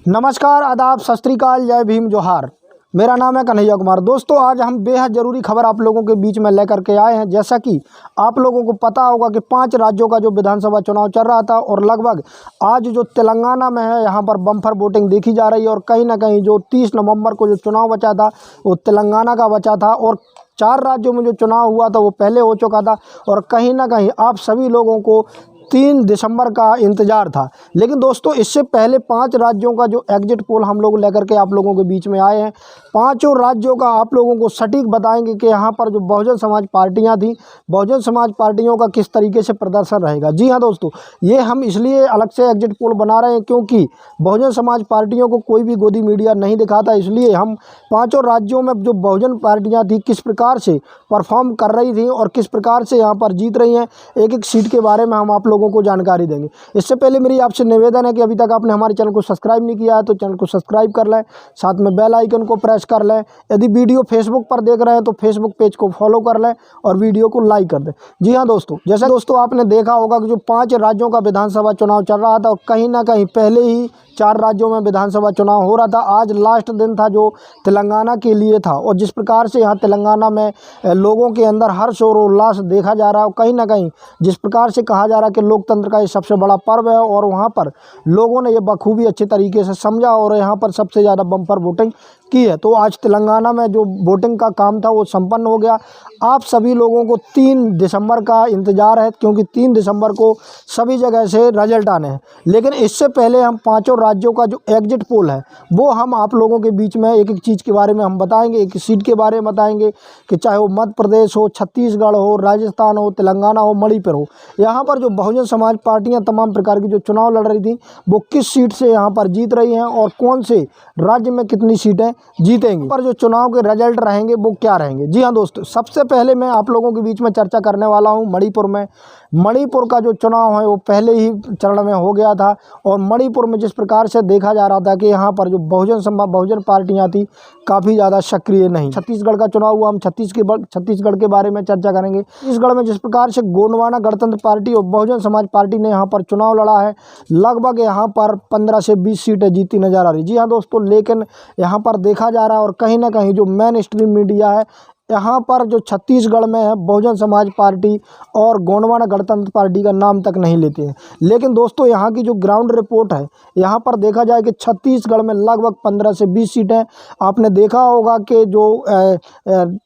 नमस्कार, आदाब, सत श्री अकाल, जय भीम, जोहार। मेरा नाम है कन्हैया कुमार। दोस्तों, आज हम बेहद ज़रूरी खबर आप लोगों के बीच में लेकर के आए हैं। जैसा कि आप लोगों को पता होगा कि 5 राज्यों का जो विधानसभा चुनाव चल रहा था और लगभग आज जो तेलंगाना में है, यहाँ पर बम्पर वोटिंग देखी जा रही है। और कहीं ना कहीं जो 30 नवंबर को जो चुनाव बचा था वो तेलंगाना का बचा था और 4 राज्यों में जो चुनाव हुआ था वो पहले हो चुका था। और कहीं ना कहीं आप सभी लोगों को 3 दिसंबर का इंतज़ार था। लेकिन दोस्तों, इससे पहले 5 राज्यों का जो एग्जिट पोल हम लोग लेकर के आप लोगों के बीच में आए हैं। 5 राज्यों का आप लोगों को सटीक बताएंगे कि यहाँ पर जो बहुजन समाज पार्टियाँ थी, बहुजन समाज पार्टियों का किस तरीके से प्रदर्शन रहेगा। जी हाँ दोस्तों, ये हम इसलिए अलग से एग्जिट पोल बना रहे हैं क्योंकि बहुजन समाज पार्टियों को कोई भी गोदी मीडिया नहीं दिखाता। इसलिए हम 5 राज्यों में जो बहुजन पार्टियाँ थी किस प्रकार से परफॉर्म कर रही थी और किस प्रकार से यहाँ पर जीत रही हैं, एक एक सीट के बारे में हम आप लोगों को जानकारी देंगे। इससे पहले मेरी आपसे निवेदन है कि अभी तक आपने हमारे चैनल को सब्सक्राइब नहीं किया है तो चैनल को सब्सक्राइब कर लें, साथ में बेल आइकन को प्रेस कर लें। यदि वीडियो फेसबुक पर देख रहे हैं तो फेसबुक पेज को फॉलो कर लें और वीडियो को लाइक कर दें। जी हाँ दोस्तों, जैसे दोस्तों आपने देखा होगा कि जो 5 राज्यों का विधानसभा चुनाव चल रहा था और कहीं ना कहीं पहले ही 4 राज्यों में विधानसभा चुनाव हो रहा था। आज लास्ट दिन था जो तेलंगाना के लिए था और जिस प्रकार से यहाँ तेलंगाना में लोगों के अंदर हर्ष और उल्लास देखा जा रहा है। कहीं ना कहीं जिस प्रकार से कहा जा रहा है कि लोकतंत्र का ये सबसे बड़ा पर्व है और वहाँ पर लोगों ने ये बखूबी अच्छे तरीके से समझा और यहाँ पर सबसे ज़्यादा बम्पर वोटिंग की है। तो आज तेलंगाना में जो वोटिंग का काम था वो संपन्न हो गया। आप सभी लोगों को 3 दिसंबर का इंतज़ार है क्योंकि 3 दिसंबर को सभी जगह से रिजल्ट आने हैं। लेकिन इससे पहले हम 5 राज्यों का जो एग्जिट पोल है वो हम आप लोगों के बीच में एक एक चीज़ के बारे में हम बताएंगे, एक सीट के बारे में बताएंगे कि चाहे वो मध्य प्रदेश हो, छत्तीसगढ़ हो, राजस्थान हो, तेलंगाना हो, मणिपुर हो, यहाँ पर जो बहुजन समाज पार्टियाँ तमाम प्रकार की जो चुनाव लड़ रही थी वो किस सीट से यहाँ पर जीत रही हैं और कौन से राज्य में कितनी सीटें जीतेंगी, पर जो चुनाव के रिजल्ट रहेंगे वो क्या रहेंगे। जी हाँ दोस्तों, सबसे पहले मैं आप लोगों के बीच में चर्चा करने वाला हूँ मणिपुर में। मणिपुर का जो चुनाव है वो पहले ही चरण में हो गया था और मणिपुर में जिस प्रकार से देखा जा रहा था कि यहाँ पर जो बहुजन पार्टियाँ थी काफ़ी ज़्यादा सक्रिय नहीं। छत्तीसगढ़ का चुनाव हुआ, हम छत्तीसगढ़ के बारे में चर्चा करेंगे। छत्तीसगढ़ में जिस प्रकार से गोंडवाना गणतंत्र पार्टी और बहुजन समाज पार्टी ने यहाँ पर चुनाव लड़ा है, लगभग यहाँ पर 15 से 20 सीटें जीती नजर आ रही। जी हाँ दोस्तों, लेकिन यहाँ पर देखा जा रहा है और कहीं ना कहीं जो मेन स्ट्रीम मीडिया है यहाँ पर जो छत्तीसगढ़ में है बहुजन समाज पार्टी और गोंडवाना गणतंत्र पार्टी का नाम तक नहीं लेते हैं। लेकिन दोस्तों, यहाँ की जो ग्राउंड रिपोर्ट है यहाँ पर देखा जाए कि छत्तीसगढ़ में लगभग 15 से 20 सीटें। आपने देखा होगा कि जो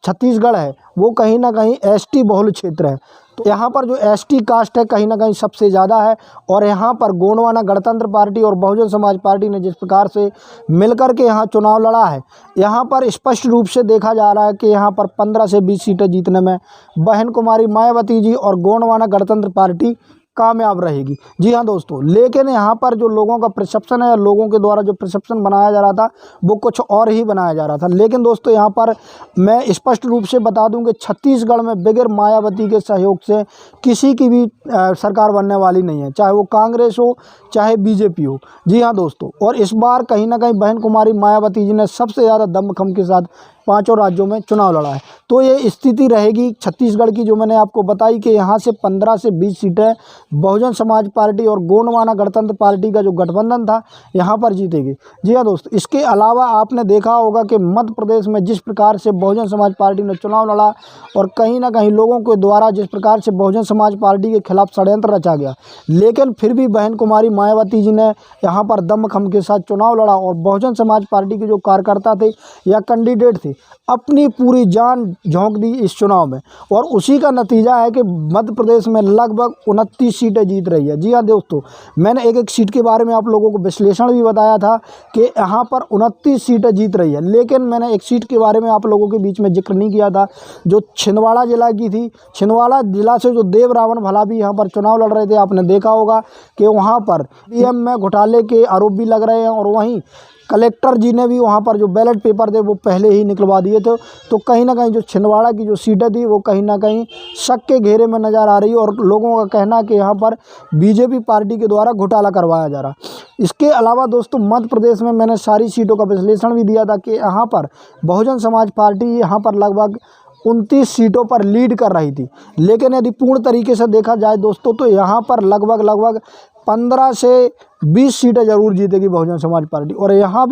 छत्तीसगढ़ है वो कहीं ना कहीं एसटी बहुल क्षेत्र है। तो यहाँ पर जो एसटी कास्ट है कहीं ना कहीं सबसे ज़्यादा है और यहाँ पर गोंडवाना गणतंत्र पार्टी और बहुजन समाज पार्टी ने जिस प्रकार से मिलकर के यहाँ चुनाव लड़ा है, यहाँ पर स्पष्ट रूप से देखा जा रहा है कि यहाँ पर 15 से 20 सीटें जीतने में बहन कुमारी मायावती जी और गोंडवाना गणतंत्र पार्टी कामयाब रहेगी। जी हाँ दोस्तों, लेकिन यहाँ पर जो लोगों का परसेप्शन है, लोगों के द्वारा जो परसेप्शन बनाया जा रहा था वो कुछ और ही बनाया जा रहा था। लेकिन दोस्तों, यहाँ पर मैं स्पष्ट रूप से बता दूं कि छत्तीसगढ़ में बगैर मायावती के सहयोग से किसी की भी सरकार बनने वाली नहीं है, चाहे वो कांग्रेस हो चाहे बीजेपी हो। जी हाँ दोस्तों, और इस बार कहीं ना कहीं बहन कुमारी मायावती जी ने सबसे ज़्यादा दमखम के साथ 5 राज्यों में चुनाव लड़ा है। तो ये स्थिति रहेगी छत्तीसगढ़ की जो मैंने आपको बताई कि यहाँ से 15 से 20 सीटें बहुजन समाज पार्टी और गोंडवाना गणतंत्र पार्टी का जो गठबंधन था यहाँ पर जीतेगी। जी हाँ दोस्तों, इसके अलावा आपने देखा होगा कि मध्य प्रदेश में जिस प्रकार से बहुजन समाज पार्टी ने चुनाव लड़ा और कहीं ना कहीं लोगों के द्वारा जिस प्रकार से बहुजन समाज पार्टी के खिलाफ षड्यंत्र रचा गया, लेकिन फिर भी बहन कुमारी मायावती जी ने यहाँ पर दमखम के साथ चुनाव लड़ा और बहुजन समाज पार्टी के जो कार्यकर्ता थे या कैंडिडेट थे अपनी पूरी जान झोंक दी इस चुनाव में और उसी का नतीजा है कि मध्य प्रदेश में लगभग 29 सीटें जीत रही है। जी हाँ दोस्तों, मैंने एक एक सीट के बारे में आप लोगों को विश्लेषण भी बताया था कि यहाँ पर 29 सीटें जीत रही है। लेकिन मैंने एक सीट के बारे में आप लोगों के बीच में जिक्र नहीं किया था जो छिंदवाड़ा जिला की थी। छिंदवाड़ा जिला से जो देव रावण भला भी यहाँ पर चुनाव लड़ रहे थे, आपने देखा होगा कि वहाँ पर ईवीएम में घोटाले के आरोप भी लग रहे हैं और वहीं कलेक्टर जी ने भी वहाँ पर जो बैलेट पेपर थे वो पहले ही निकलवा दिए थे। तो कहीं ना कहीं जो छिंदवाड़ा की जो सीटें थी वो कहीं ना कहीं शक के घेरे में नज़र आ रही है और लोगों का कहना है कि यहाँ पर बीजेपी पार्टी के द्वारा घोटाला करवाया जा रहा। इसके अलावा दोस्तों, मध्य प्रदेश में मैंने सारी सीटों का विश्लेषण भी दिया था कि यहाँ पर बहुजन समाज पार्टी यहाँ पर लगभग 29 सीटों पर लीड कर रही थी। लेकिन यदि पूर्ण तरीके से देखा जाए दोस्तों तो यहाँ पर लगभग 15 से 20 सीटें जरूर जीतेगी बहुजन समाज पार्टी। और यहाँ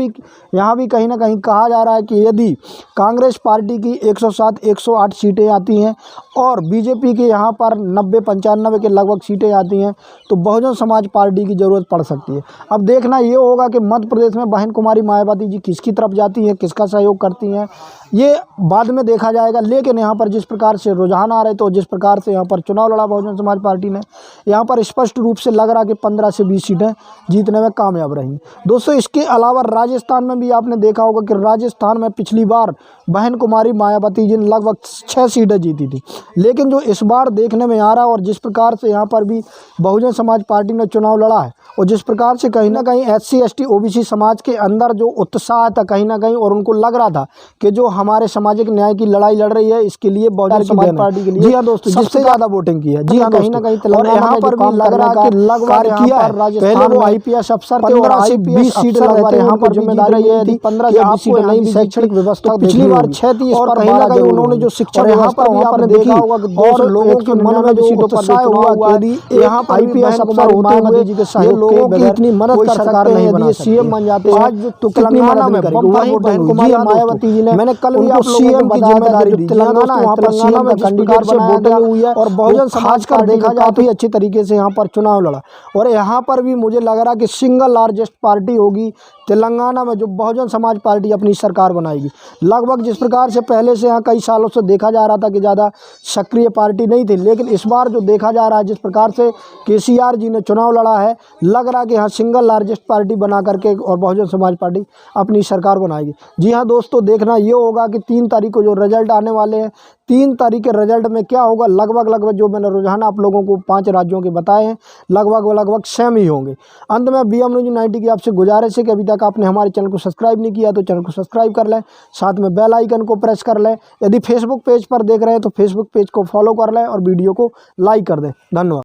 भी कहीं ना कहीं कहा जा रहा है कि यदि कांग्रेस पार्टी की 107 108 सीटें आती हैं और बीजेपी के यहाँ पर 90-95 के लगभग सीटें आती हैं तो बहुजन समाज पार्टी की ज़रूरत पड़ सकती है। अब देखना ये होगा कि मध्य प्रदेश में बहन कुमारी मायावती जी किसकी तरफ जाती हैं, किसका सहयोग करती हैं, ये बाद में देखा जाएगा। लेकिन यहाँ पर जिस प्रकार से रुझान आ रहे तो जिस प्रकार से यहाँ पर चुनाव लड़ा बहुजन समाज पार्टी ने, यहाँ पर स्पष्ट रूप से लग रहा कि 15 से 20 सीटें जीतने में कामयाब रही। दोस्तों इसके अलावा राजस्थान में भी आपने देखा होगा कि राजस्थान में पिछली बार बहन कुमारी मायावती जी ने लगभग 6 सीटें जीती थी। लेकिन जो इस बार देखने में आ रहा है और जिस प्रकार से यहाँ पर भी बहुजन समाज पार्टी ने चुनाव लड़ा है और जिस प्रकार से कहीं ना कहीं SC ST OBC समाज के अंदर जो उत्साह था कहीं ना कहीं, और उनको लग रहा था कि जो हमारे सामाजिक न्याय की लड़ाई लड़ रही है इसके लिए बहुजन समाज पार्टी के लिए, जी हाँ दोस्तों, सबसे ज़्यादा वोटिंग की है। जी हाँ, कहीं ना कहीं तेलंगाना यहाँ पर भी लग रहा है कि लगभग किया है। पहले वो IPS अफसर थे और 15 से 20 सीट लगभग यहाँ पर जिम्मेदारी ये थी 15 से 20 सीटें नहीं भी शैक्षणिक व्यवस्था पिछली बार 6 थी और कहीं ना कहीं उन्होंने जो शिक्षा यहाँ पर वहाँ पर देखा होगा कि और लोगों के मन में जो उत्साह हुआ यदि यहाँ पर IPS अफसर होते हुए जी के सहयोग लोगों की इतनी मदद कर सरकार नहीं बना CM बन जाते आज तो तेलंगाना में बहन कुमारी मायावती जी ने, मैंने कल भी आप लोगों को जिम्मेदारी दी तेलंगाना वहाँ पर CM में कैंडिडेट से वोटिंग हुई है और बहुजन समाज का देखा जाए तो अच्छी तरीके से यहाँ पर चुनाव लड़ा। और यहाँ पर भी मुझे लग रहा कि सिंगल लार्जेस्ट पार्टी होगी तेलंगाना में जो बहुजन समाज पार्टी अपनी सरकार बनाएगी। लगभग जिस प्रकार से पहले से यहाँ कई सालों से देखा जा रहा था कि ज़्यादा सक्रिय पार्टी नहीं थी, लेकिन इस बार जो देखा जा रहा है जिस प्रकार से KCR जी ने चुनाव लड़ा है, लग रहा है कि यहाँ सिंगल लार्जेस्ट पार्टी बना करके और बहुजन समाज पार्टी अपनी सरकार बनाएगी। जी हाँ दोस्तों, देखना ये होगा कि 3 तारीख को जो रिजल्ट आने वाले हैं, 3 तारीख के रिजल्ट में क्या होगा। लगभग जो मैंने रुझान आप लोगों को 5 राज्यों के बताए हैं लगभग सेम ही होंगे। अंत में BM News 90 की आपसे गुजारिश है कि अभी तक आपने हमारे चैनल को सब्सक्राइब नहीं किया तो चैनल को सब्सक्राइब कर लें, साथ में बेल आइकन को प्रेस कर लें। यदि फेसबुक पेज पर देख रहे हैं तो फेसबुक पेज को फॉलो कर लें और वीडियो को लाइक कर दें। धन्यवाद।